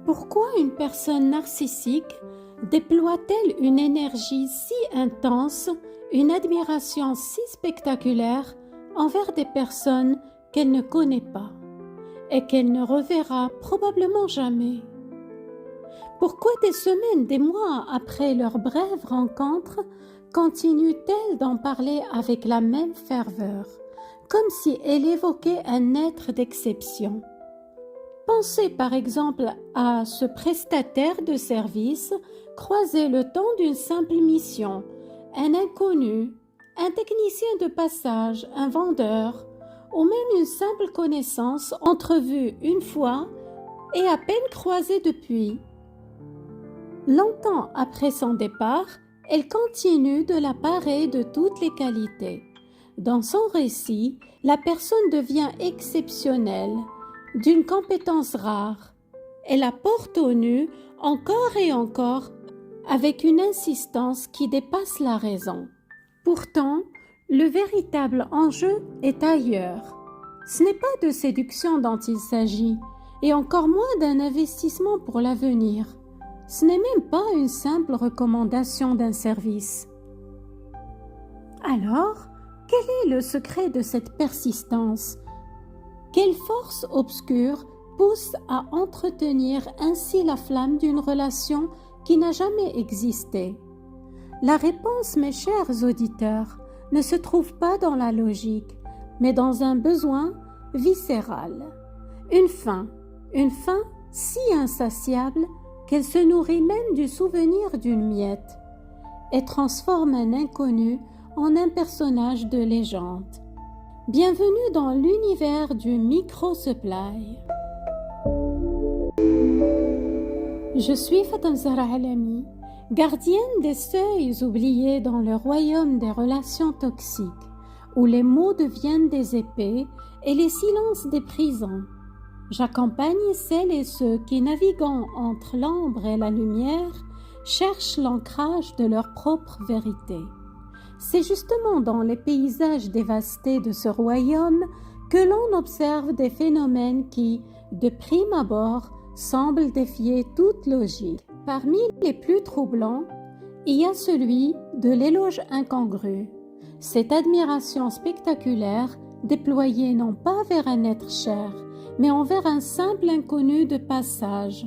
Pourquoi une personne narcissique déploie-t-elle une énergie si intense, une admiration si spectaculaire envers des personnes qu'elle ne connaît pas et qu'elle ne reverra probablement jamais? Pourquoi des semaines, des mois après leur brève rencontre, continue-t-elle d'en parler avec la même ferveur, comme si elle évoquait un être d'exception? Pensez par exemple à ce prestataire de service croisé le temps d'une simple mission, un inconnu, un technicien de passage, un vendeur, ou même une simple connaissance entrevue une fois et à peine croisée depuis. Longtemps après son départ, elle continue de la parer de toutes les qualités. Dans son récit, la personne devient exceptionnelle, d'une compétence rare. Elle la porte au nu encore et encore avec une insistance qui dépasse la raison. Pourtant, le véritable enjeu est ailleurs. Ce n'est pas de séduction dont il s'agit, et encore moins d'un investissement pour l'avenir. Ce n'est même pas une simple recommandation d'un service. Alors, quel est le secret de cette persistance? Quelle force obscure pousse à entretenir ainsi la flamme d'une relation qui n'a jamais existé? La réponse, mes chers auditeurs, ne se trouve pas dans la logique, mais dans un besoin viscéral. Une faim si insatiable qu'elle se nourrit même du souvenir d'une miette et transforme un inconnu en un personnage de légende. Bienvenue dans l'univers du micro-supply. Je suis Fatem Zahra Alami, gardienne des seuils oubliés dans le royaume des relations toxiques, où les mots deviennent des épées et les silences des prisons. J'accompagne celles et ceux qui, naviguant entre l'ombre et la lumière, cherchent l'ancrage de leur propre vérité. C'est justement dans les paysages dévastés de ce royaume que l'on observe des phénomènes qui, de prime abord, semblent défier toute logique. Parmi les plus troublants, il y a celui de l'éloge incongru. Cette admiration spectaculaire déployée non pas vers un être cher, mais envers un simple inconnu de passage.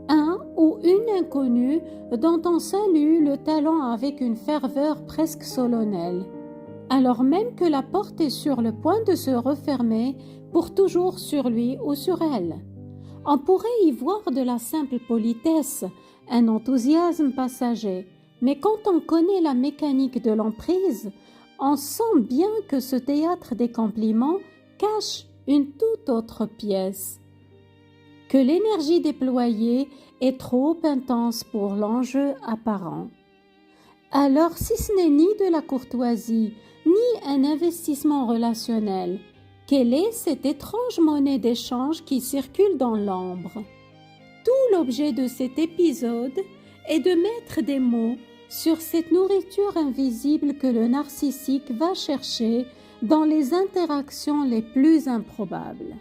Un ou une inconnue dont on salue le talent avec une ferveur presque solennelle, alors même que la porte est sur le point de se refermer pour toujours sur lui ou sur elle. On pourrait y voir de la simple politesse, un enthousiasme passager, mais quand on connaît la mécanique de l'emprise, on sent bien que ce théâtre des compliments cache une toute autre pièce, que l'énergie déployée est trop intense pour l'enjeu apparent. Alors, si ce n'est ni de la courtoisie, ni un investissement relationnel, quelle est cette étrange monnaie d'échange qui circule dans l'ombre? Tout l'objet de cet épisode est de mettre des mots sur cette nourriture invisible que le narcissique va chercher dans les interactions les plus improbables.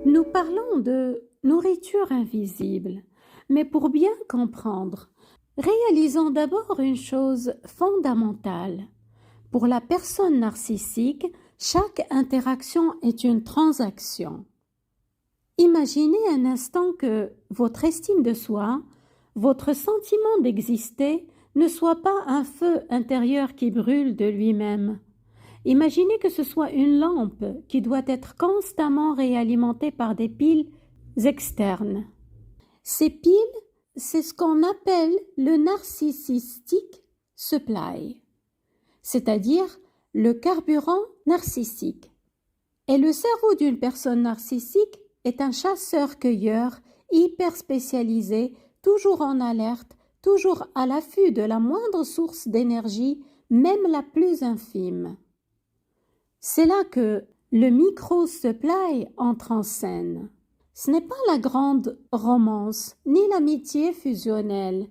Nous parlons de nourriture invisible, mais pour bien comprendre, réalisons d'abord une chose fondamentale. Pour la personne narcissique, chaque interaction est une transaction. Imaginez un instant que votre estime de soi, votre sentiment d'exister ne soit pas un feu intérieur qui brûle de lui-même. Imaginez que ce soit une lampe qui doit être constamment réalimentée par des piles externes. Ces piles, c'est ce qu'on appelle le narcissistic supply, c'est-à-dire le carburant narcissique. Et le cerveau d'une personne narcissique est un chasseur-cueilleur hyper spécialisé, toujours en alerte, toujours à l'affût de la moindre source d'énergie, même la plus infime. C'est là que le micro-supply entre en scène. Ce n'est pas la grande romance, ni l'amitié fusionnelle,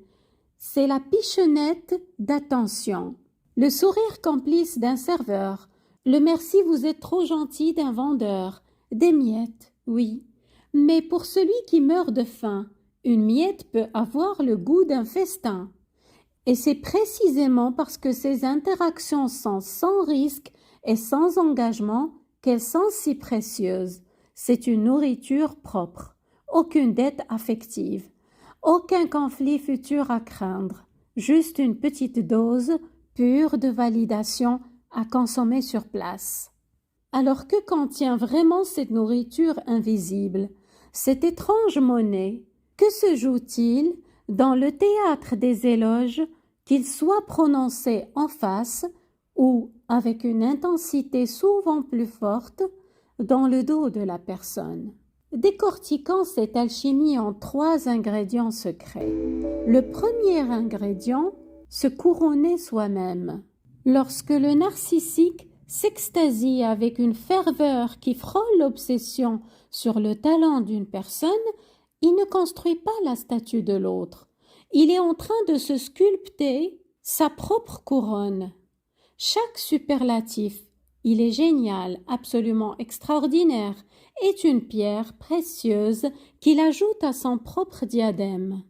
c'est la pichonnette d'attention, le sourire complice d'un serveur, le merci vous êtes trop gentil d'un vendeur, Des miettes, oui, mais pour celui qui meurt de faim, une miette peut avoir le goût d'un festin. Et c'est précisément parce que ces interactions sont sans risque et sans engagement qu'elles sont si précieuses. C'est une nourriture propre, aucune dette affective, aucun conflit futur à craindre, juste une petite dose pure de validation à consommer sur place. Alors que contient vraiment cette nourriture invisible, cette étrange monnaie? Que se joue-t-il dans le théâtre des éloges, qu'ils soient prononcés en face ou avec une intensité souvent plus forte dans le dos de la personne? Décortiquons cette alchimie en 3 ingrédients secrets. Le premier ingrédient, se couronner soi-même. Lorsque le narcissique s'extasie avec une ferveur qui frôle l'obsession sur le talent d'une personne, il ne construit pas la statue de l'autre. Il est en train de se sculpter sa propre couronne. Chaque superlatif, il est génial, absolument extraordinaire, est une pierre précieuse qu'il ajoute à son propre diadème.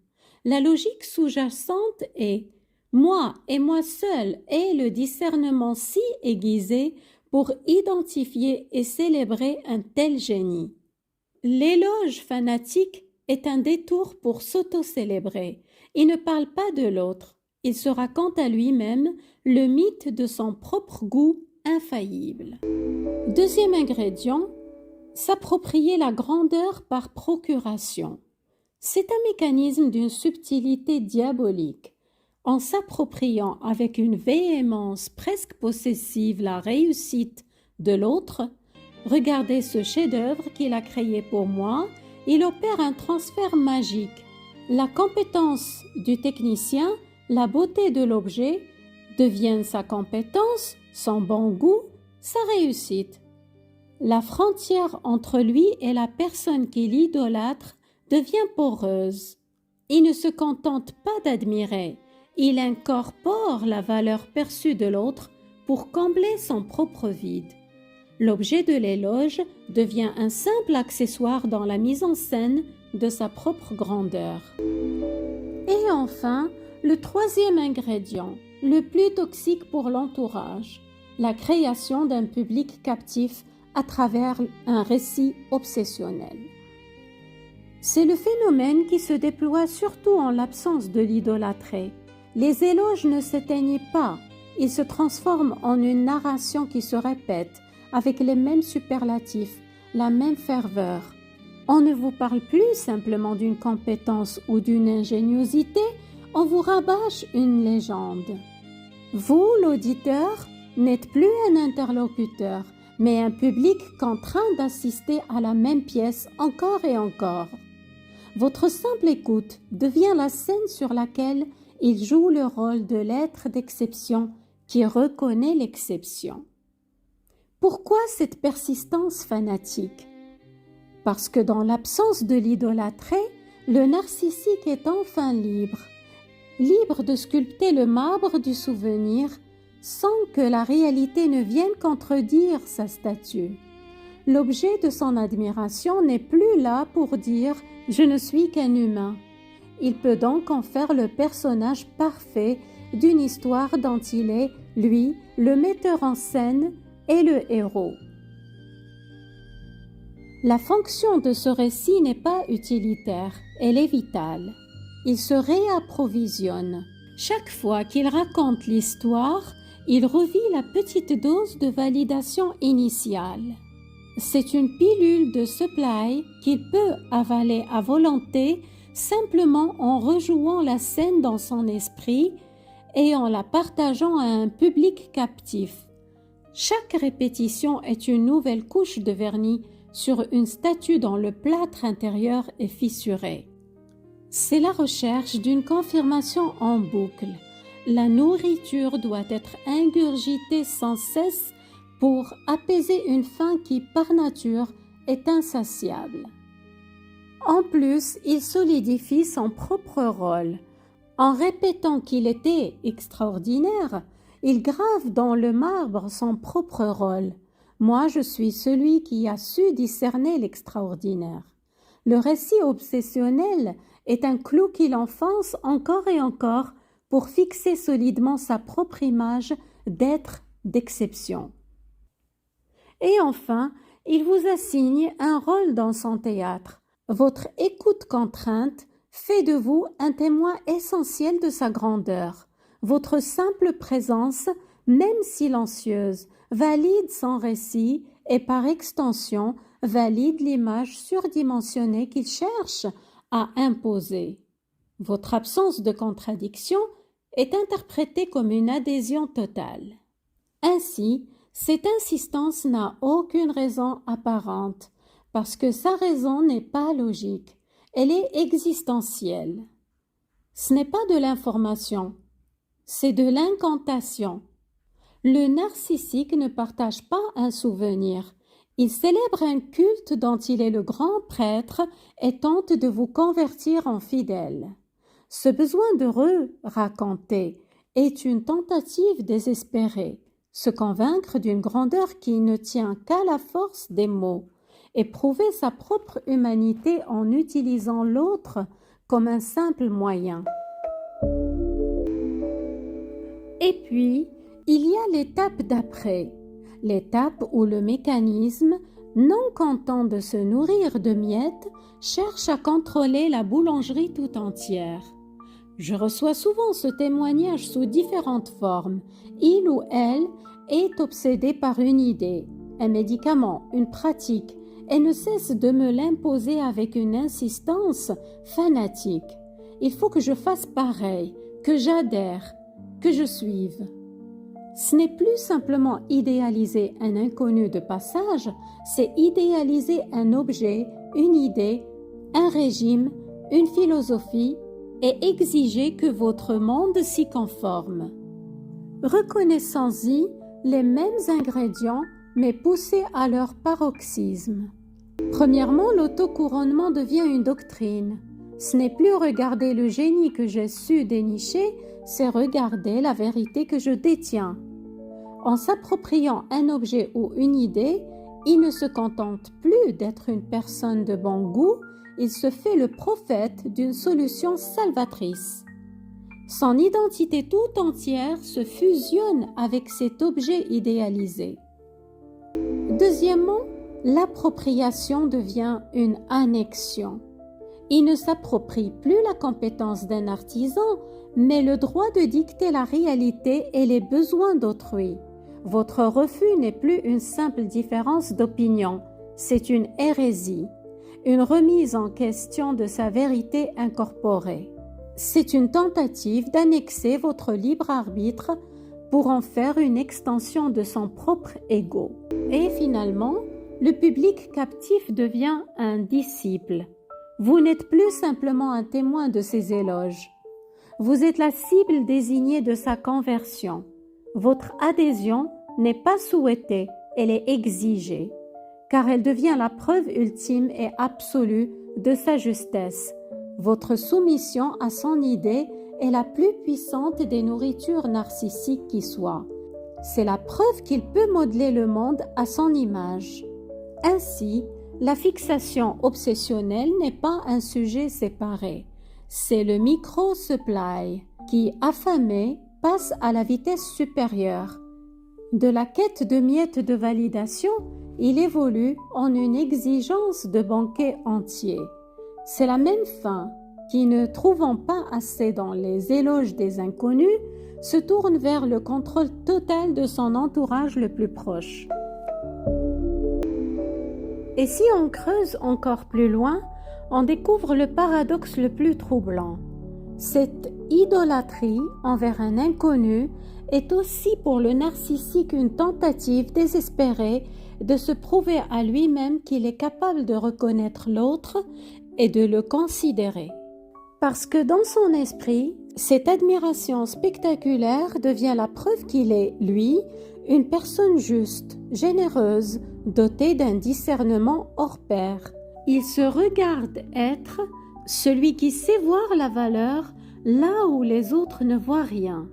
La logique sous-jacente est « moi et moi seul » est le discernement si aiguisé pour identifier et célébrer un tel génie. L'éloge fanatique est un détour pour s'auto-célébrer. Il ne parle pas de l'autre. Il se raconte à lui-même le mythe de son propre goût infaillible. Deuxième ingrédient, s'approprier la grandeur par procuration. C'est un mécanisme d'une subtilité diabolique. En s'appropriant avec une véhémence presque possessive la réussite de l'autre, regardez ce chef-d'œuvre qu'il a créé pour moi, il opère un transfert magique. La compétence du technicien, la beauté de l'objet, deviennent sa compétence, son bon goût, sa réussite. La frontière entre lui et la personne qui l'idolâtre devient poreuse. Il ne se contente pas d'admirer, il incorpore la valeur perçue de l'autre pour combler son propre vide. L'objet de l'éloge devient un simple accessoire dans la mise en scène de sa propre grandeur. Et enfin, le troisième ingrédient, le plus toxique pour l'entourage, la création d'un public captif à travers un récit obsessionnel. C'est le phénomène qui se déploie surtout en l'absence de l'idolâtré. Les éloges ne s'éteignent pas, ils se transforment en une narration qui se répète, avec les mêmes superlatifs, la même ferveur. On ne vous parle plus simplement d'une compétence ou d'une ingéniosité, on vous rabâche une légende. Vous, l'auditeur, n'êtes plus un interlocuteur, mais un public contraint d'assister à la même pièce encore et encore. Votre simple écoute devient la scène sur laquelle il joue le rôle de l'être d'exception qui reconnaît l'exception. Pourquoi cette persistance fanatique? Parce que dans l'absence de l'idolâtré, le narcissique est enfin libre, libre de sculpter le marbre du souvenir sans que la réalité ne vienne contredire sa statue. L'objet de son admiration n'est plus là pour dire « je ne suis qu'un humain ». Il peut donc en faire le personnage parfait d'une histoire dont il est, lui, le metteur en scène et le héros. La fonction de ce récit n'est pas utilitaire, elle est vitale. Il se réapprovisionne. Chaque fois qu'il raconte l'histoire, il revit la petite dose de validation initiale. C'est une pilule de supply qu'il peut avaler à volonté simplement en rejouant la scène dans son esprit et en la partageant à un public captif. Chaque répétition est une nouvelle couche de vernis sur une statue dont le plâtre intérieur est fissuré. C'est la recherche d'une confirmation en boucle. La nourriture doit être ingurgitée sans cesse pour apaiser une faim qui, par nature, est insatiable. En plus, il solidifie son propre rôle. En répétant qu'il était extraordinaire, il grave dans le marbre son propre rôle. Moi, je suis celui qui a su discerner l'extraordinaire. Le récit obsessionnel est un clou qu'il enfonce encore et encore pour fixer solidement sa propre image d'être d'exception. Et enfin, il vous assigne un rôle dans son théâtre. Votre écoute contrainte fait de vous un témoin essentiel de sa grandeur. Votre simple présence, même silencieuse, valide son récit et par extension valide l'image surdimensionnée qu'il cherche à imposer. Votre absence de contradiction est interprétée comme une adhésion totale. Ainsi, cette insistance n'a aucune raison apparente, parce que sa raison n'est pas logique, elle est existentielle. Ce n'est pas de l'information, c'est de l'incantation. Le narcissique ne partage pas un souvenir, il célèbre un culte dont il est le grand prêtre et tente de vous convertir en fidèle. Ce besoin de raconter est une tentative désespérée, se convaincre d'une grandeur qui ne tient qu'à la force des mots, et prouver sa propre humanité en utilisant l'autre comme un simple moyen. Et puis, il y a l'étape d'après, l'étape où le mécanisme, non content de se nourrir de miettes, cherche à contrôler la boulangerie tout entière. Je reçois souvent ce témoignage sous différentes formes. Il ou elle est obsédé par une idée, un médicament, une pratique, et ne cesse de me l'imposer avec une insistance fanatique. Il faut que je fasse pareil, que j'adhère, que je suive. Ce n'est plus simplement idéaliser un inconnu de passage, c'est idéaliser un objet, une idée, un régime, une philosophie, et exiger que votre monde s'y conforme. Reconnaissons-y les mêmes ingrédients, mais poussés à leur paroxysme. Premièrement, l'autocouronnement devient une doctrine. Ce n'est plus regarder le génie que j'ai su dénicher, c'est regarder la vérité que je détiens. En s'appropriant un objet ou une idée, il ne se contente plus d'être une personne de bon goût, il se fait le prophète d'une solution salvatrice. Son identité tout entière se fusionne avec cet objet idéalisé. Deuxièmement, l'appropriation devient une annexion. Il ne s'approprie plus la compétence d'un artisan, mais le droit de dicter la réalité et les besoins d'autrui. Votre refus n'est plus une simple différence d'opinion, c'est une hérésie, une remise en question de sa vérité incorporée. C'est une tentative d'annexer votre libre arbitre pour en faire une extension de son propre ego. Et finalement, le public captif devient un disciple. Vous n'êtes plus simplement un témoin de ses éloges. Vous êtes la cible désignée de sa conversion. Votre adhésion n'est pas souhaitée, elle est exigée, car elle devient la preuve ultime et absolue de sa justesse. Votre soumission à son idée est la plus puissante des nourritures narcissiques qui soit. C'est la preuve qu'il peut modeler le monde à son image. Ainsi, la fixation obsessionnelle n'est pas un sujet séparé. C'est le micro-supply qui, affamé, passe à la vitesse supérieure. De la quête de miettes de validation, il évolue en une exigence de banquet entier. C'est la même fin qui, ne trouvant pas assez dans les éloges des inconnus, se tourne vers le contrôle total de son entourage le plus proche. Et si on creuse encore plus loin, on découvre le paradoxe le plus troublant. Cette idolâtrie envers un inconnu est aussi pour le narcissique une tentative désespérée de se prouver à lui-même qu'il est capable de reconnaître l'autre et de le considérer. Parce que dans son esprit, cette admiration spectaculaire devient la preuve qu'il est, lui, une personne juste, généreuse, dotée d'un discernement hors pair. Il se regarde être celui qui sait voir la valeur là où les autres ne voient rien.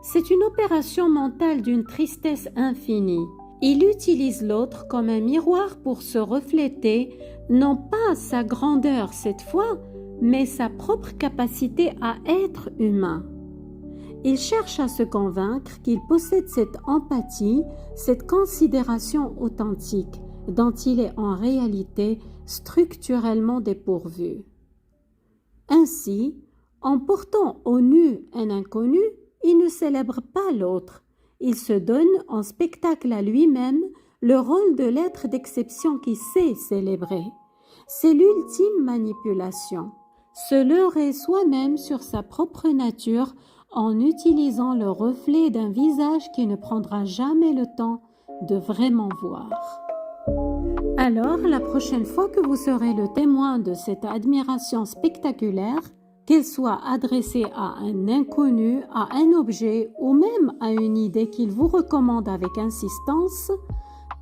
C'est une opération mentale d'une tristesse infinie. Il utilise l'autre comme un miroir pour se refléter, non pas sa grandeur cette fois, mais sa propre capacité à être humain. Il cherche à se convaincre qu'il possède cette empathie, cette considération authentique, dont il est en réalité structurellement dépourvu. Ainsi, en portant au nu un inconnu, il ne célèbre pas l'autre. Il se donne en spectacle à lui-même le rôle de l'être d'exception qui sait célébrer. C'est l'ultime manipulation. Se leurrer soi-même sur sa propre nature en utilisant le reflet d'un visage qui ne prendra jamais le temps de vraiment voir. Alors, la prochaine fois que vous serez le témoin de cette admiration spectaculaire, qu'elle soit adressée à un inconnu, à un objet ou même à une idée qu'il vous recommande avec insistance,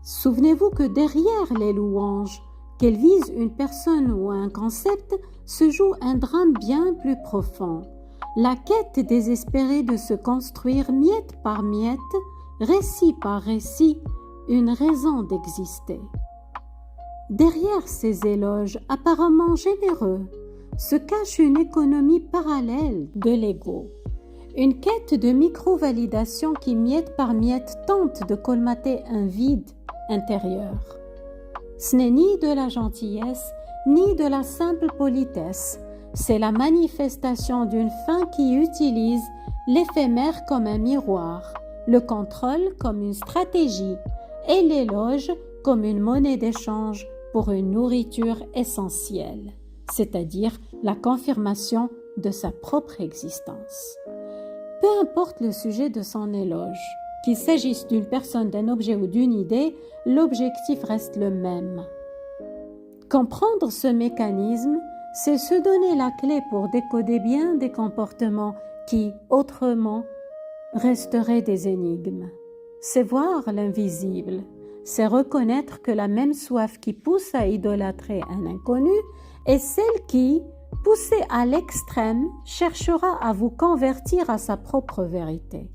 souvenez-vous que derrière les louanges, qu'elles visent une personne ou un concept, se joue un drame bien plus profond. La quête désespérée de se construire miette par miette, récit par récit, une raison d'exister. Derrière ces éloges apparemment généreux se cache une économie parallèle de l'ego, une quête de micro-validation qui miette par miette tente de colmater un vide intérieur. Ce n'est ni de la gentillesse, ni de la simple politesse, c'est la manifestation d'une fin qui utilise l'éphémère comme un miroir, le contrôle comme une stratégie et l'éloge comme une monnaie d'échange pour une nourriture essentielle, c'est-à-dire la confirmation de sa propre existence. Peu importe le sujet de son éloge, qu'il s'agisse d'une personne, d'un objet ou d'une idée, l'objectif reste le même. Comprendre ce mécanisme, c'est se donner la clé pour décoder bien des comportements qui, autrement, resteraient des énigmes. C'est voir l'invisible, c'est reconnaître que la même soif qui pousse à idolâtrer un inconnu est celle qui, poussée à l'extrême, cherchera à vous convertir à sa propre vérité.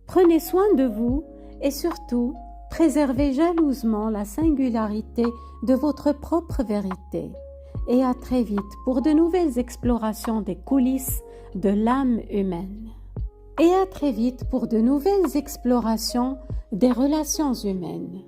Prenez soin de vous et surtout, préservez jalousement la singularité de votre propre vérité. Et à très vite pour de nouvelles explorations des coulisses de l'âme humaine. Et à très vite pour de nouvelles explorations des relations humaines.